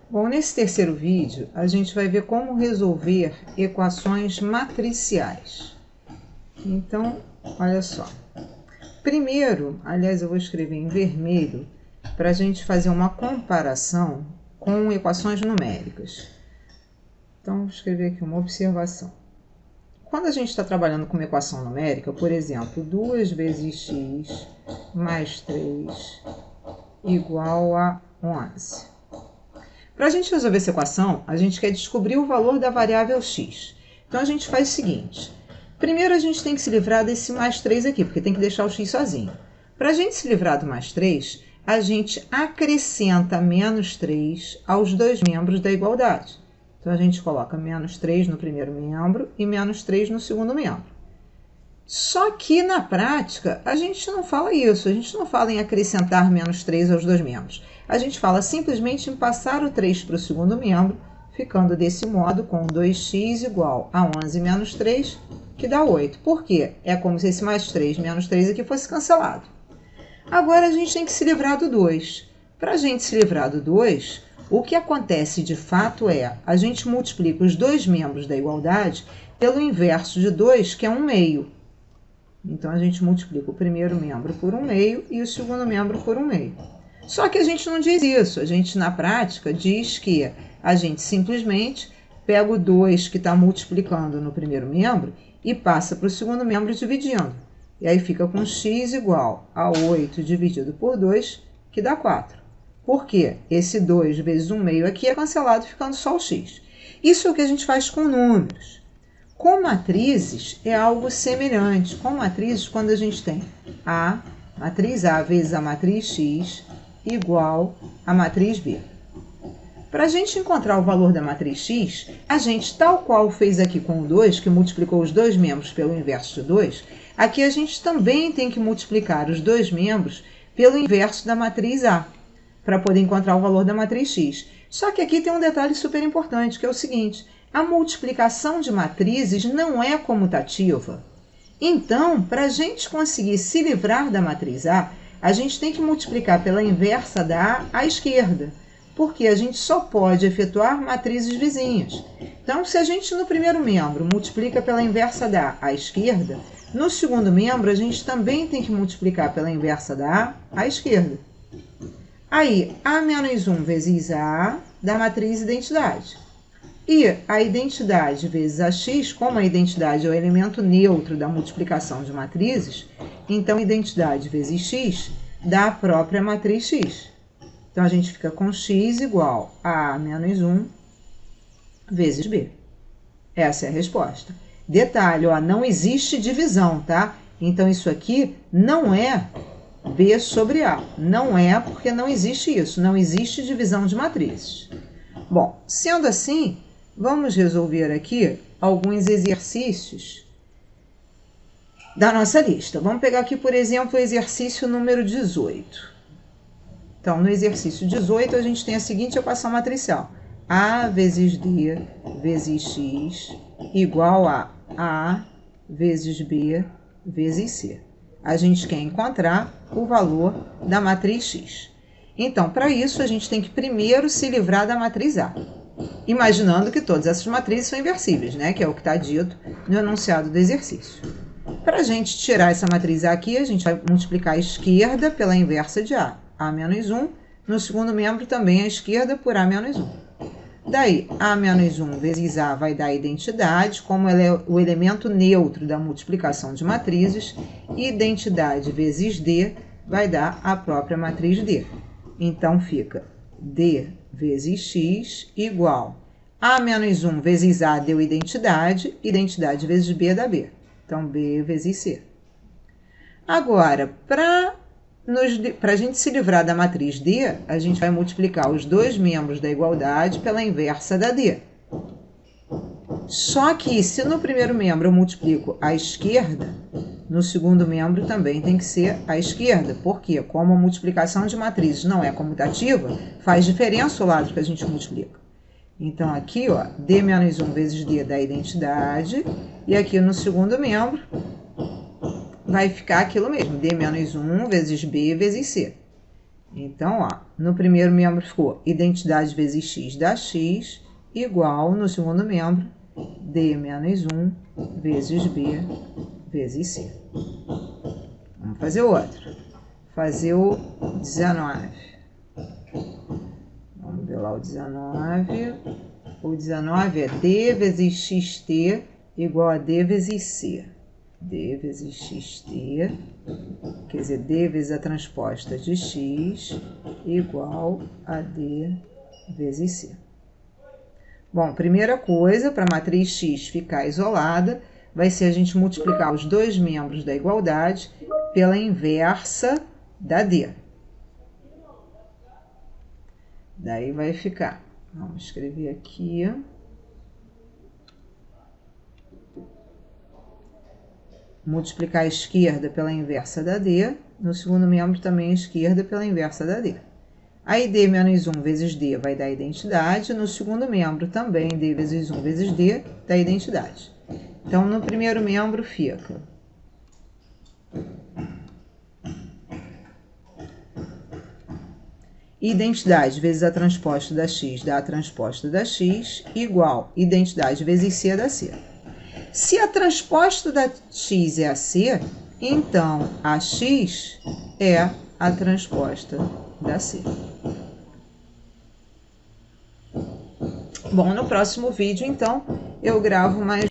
Bom, nesse terceiro vídeo, a gente vai ver como resolver equações matriciais. Então, olha só. Primeiro, aliás, eu vou escrever em vermelho para a gente fazer uma comparação com equações numéricas. Então, vou escrever aqui uma observação. Quando a gente está trabalhando com uma equação numérica, por exemplo, 2 vezes x mais 3 igual a 11. Para a gente resolver essa equação, a gente quer descobrir o valor da variável x. Então, a gente faz o seguinte. Primeiro, a gente tem que se livrar desse mais 3 aqui, porque tem que deixar o x sozinho. Para a gente se livrar do mais 3, a gente acrescenta menos 3 aos dois membros da igualdade. Então, a gente coloca menos 3 no primeiro membro e menos 3 no segundo membro. Só que, na prática, a gente não fala isso. A gente não fala em acrescentar menos 3 aos dois membros. A gente fala simplesmente em passar o 3 para o segundo membro, ficando desse modo com 2x igual a 11 menos 3, que dá 8. Por quê? É como se esse mais 3 menos 3 aqui fosse cancelado. Agora, a gente tem que se livrar do 2. Para a gente se livrar do 2, o que acontece de fato é, a gente multiplica os dois membros da igualdade pelo inverso de 2, que é 1/2. Então, a gente multiplica o primeiro membro por 1/2 e o segundo membro por 1/2. Só que a gente não diz isso. A gente, na prática, diz que a gente simplesmente pega o 2 que está multiplicando no primeiro membro e passa para o segundo membro dividindo. E aí fica com x igual a 8 dividido por 2, que dá 4. Por quê? Esse 2 vezes 1/2 aqui é cancelado, ficando só o x. Isso é o que a gente faz com números. Com matrizes é algo semelhante. Com matrizes, quando a gente tem a matriz A vezes a matriz X igual a matriz B. Para a gente encontrar o valor da matriz X, a gente, tal qual fez aqui com o 2, que multiplicou os dois membros pelo inverso de 2, aqui a gente também tem que multiplicar os dois membros pelo inverso da matriz A, para poder encontrar o valor da matriz X. Só que aqui tem um detalhe super importante, que é o seguinte: a multiplicação de matrizes não é comutativa. Então, para a gente conseguir se livrar da matriz A, a gente tem que multiplicar pela inversa da A à esquerda, porque a gente só pode efetuar matrizes vizinhas. Então, se a gente no primeiro membro multiplica pela inversa da A à esquerda, no segundo membro a gente também tem que multiplicar pela inversa da A à esquerda. Aí, A menos 1 vezes A dá matriz identidade. E a identidade vezes a x, como a identidade é o elemento neutro da multiplicação de matrizes, então identidade vezes x dá a própria matriz x. Então, a gente fica com x igual a A menos 1 vezes B. Essa é a resposta. Detalhe, ó, não existe divisão, tá? Então, isso aqui não é B sobre A. Não é porque não existe isso. Não existe divisão de matrizes. Bom, sendo assim, vamos resolver aqui alguns exercícios da nossa lista. Vamos pegar aqui, por exemplo, o exercício número 18. Então, no exercício 18, a gente tem a seguinte equação matricial. A vezes D vezes X igual a A vezes B vezes C. A gente quer encontrar o valor da matriz X. Então, para isso, a gente tem que primeiro se livrar da matriz A, imaginando que todas essas matrizes são inversíveis, né? Que é o que está dito no enunciado do exercício. Para a gente tirar essa matriz A aqui, a gente vai multiplicar a esquerda pela inversa de A menos 1. No segundo membro também a esquerda por A menos 1. Daí, A menos 1 vezes A vai dar a identidade, como ela é o elemento neutro da multiplicação de matrizes, e identidade vezes D vai dar a própria matriz D. Então, fica D vezes X igual A menos 1 vezes A deu identidade, identidade vezes B dá B. Então, B vezes C. Agora, para a gente se livrar da matriz D, a gente vai multiplicar os dois membros da igualdade pela inversa da D. Só que, se no primeiro membro eu multiplico a esquerda, no segundo membro também tem que ser a esquerda. Porque, como a multiplicação de matrizes não é comutativa, faz diferença o lado que a gente multiplica. Então, aqui, ó, D menos 1 vezes D dá identidade. E aqui no segundo membro vai ficar aquilo mesmo, D menos 1 vezes B vezes C. Então, ó, no primeiro membro ficou identidade vezes x dá x, igual, no segundo membro, D menos 1 vezes B vezes C. Vamos fazer o outro. Fazer o 19. Vamos ver lá o 19. O 19 é D vezes xt igual a D vezes C. D vezes xt, quer dizer, D vezes a transposta de x igual a D vezes C. Bom, primeira coisa, para a matriz x ficar isolada, vai ser a gente multiplicar os dois membros da igualdade pela inversa da D. Daí vai ficar, vamos escrever aqui, multiplicar a esquerda pela inversa da D, no segundo membro também a esquerda pela inversa da D. Aí D menos 1 vezes D vai dar identidade, no segundo membro também D vezes 1 vezes D dá identidade. Então, no primeiro membro fica identidade vezes a transposta da x dá a transposta da x, igual identidade vezes C dá C. Se a transposta da x é a C, então a x é a transposta da C. Bom, no próximo vídeo, então, eu gravo mais